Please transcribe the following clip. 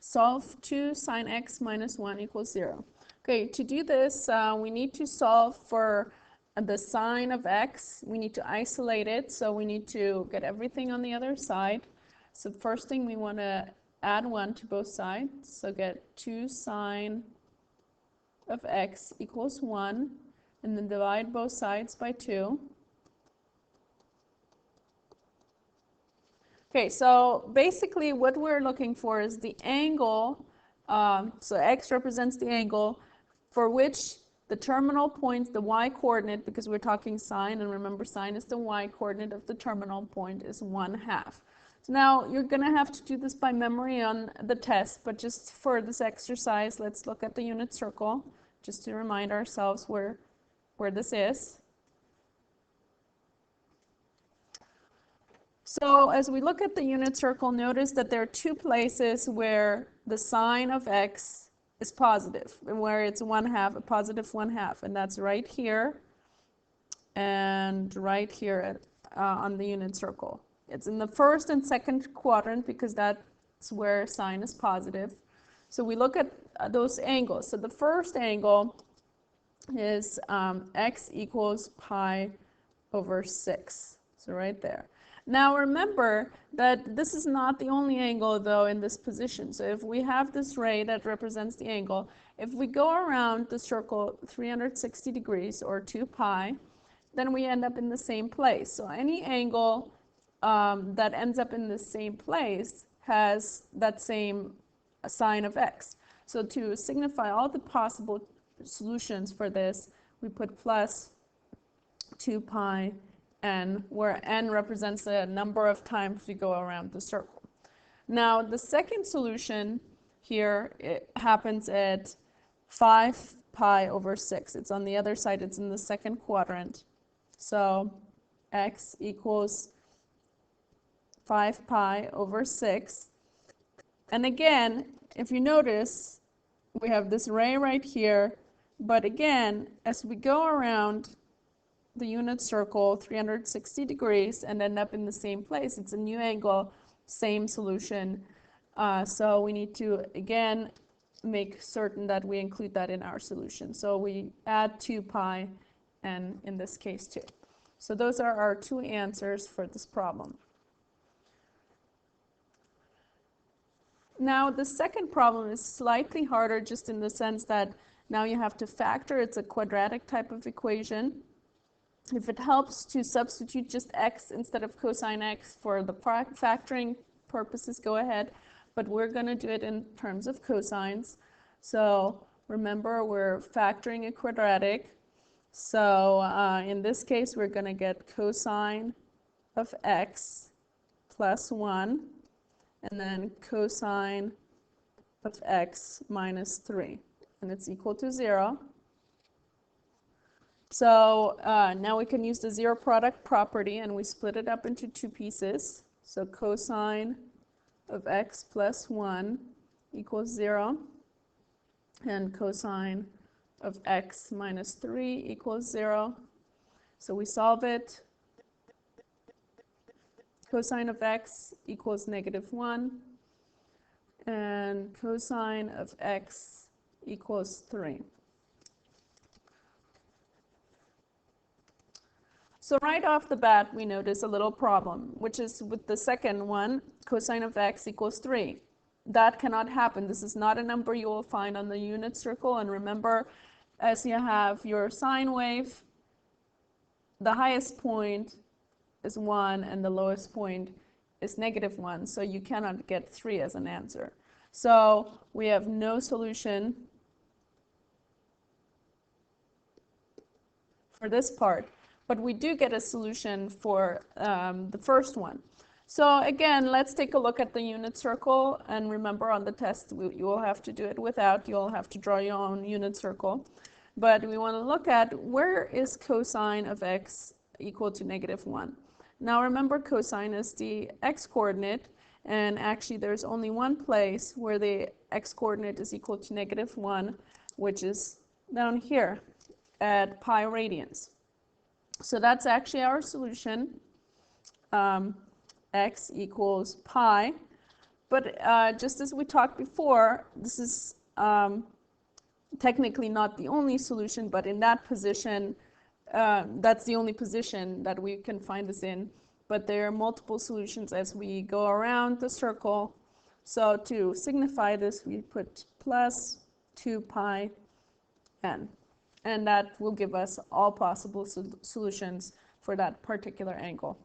solve 2 sine x minus 1 equals 0. Okay, to do this, we need to solve for the sine of x. We need to isolate it, so we need to get everything on the other side. So the first thing, we want to add 1 to both sides, so get 2 sine of x equals 1, and then divide both sides by 2. Okay, so basically what we're looking for is the angle, so x represents the angle for which the terminal point, the y-coordinate, because we're talking sine, and remember sine is the y-coordinate of the terminal point, is 1/2. So now you're going to have to do this by memory on the test, but just for this exercise, let's look at the unit circle, just to remind ourselves where this is. So as we look at the unit circle, notice that there are 2 places where the sine of x is positive, and where it's 1/2, a positive 1/2, and that's right here and right here on the unit circle. It's in the first and second quadrant because that's where sine is positive. So we look at those angles. So the first angle is x equals pi over 6. So right there. Now remember that this is not the only angle though in this position. So if we have this ray that represents the angle, if we go around the circle 360 degrees or 2 pi, then we end up in the same place. So any angle that ends up in the same place has that same sine of x. So to signify all the possible solutions for this, we put plus 2 pi n, where n represents the number of times we go around the circle. Now the second solution here, it happens at 5 pi over 6. It's on the other side, it's in the second quadrant. So x equals 5 pi over 6. And again, if you notice, we have this ray right here, but again, as we go around the unit circle 360 degrees and end up in the same place, it's a new angle, same solution. So we need to again make certain that we include that in our solution. So we add 2 pi and in this case 2. So those are our 2 answers for this problem. Now the second problem is slightly harder, just in the sense that now you have to factor. It's a quadratic type of equation. If it helps to substitute just x instead of cosine x for the factoring purposes, go ahead. But we're going to do it in terms of cosines. So remember, we're factoring a quadratic. So in this case, we're going to get cosine of x plus 1, and then cosine of x minus 3. And it's equal to 0. So now we can use the zero product property, and we split it up into 2 pieces. So cosine of x plus 1 equals 0, and cosine of x minus 3 equals 0. So we solve it. Cosine of x equals -1, and cosine of x equals 3. So right off the bat, we notice a little problem, which is with the second one, cosine of x equals 3. That cannot happen. This is not a number you will find on the unit circle. And remember, as you have your sine wave, the highest point is 1 and the lowest point is -1. So you cannot get 3 as an answer. So we have no solution for this part. But we do get a solution for the first one. So again, let's take a look at the unit circle. And remember, on the test, you will have to do it without. You'll have to draw your own unit circle. But we want to look at where is cosine of x equal to -1. Now remember, cosine is the x-coordinate. And actually, there's only one place where the x-coordinate is equal to -1, which is down here at pi radians. So that's actually our solution. X equals pi But just as we talked before, this is technically not the only solution, but in that position, that's the only position that we can find this in. But there are multiple solutions as we go around the circle. So to signify this, we put plus 2 pi n. And that will give us all possible solutions for that particular angle.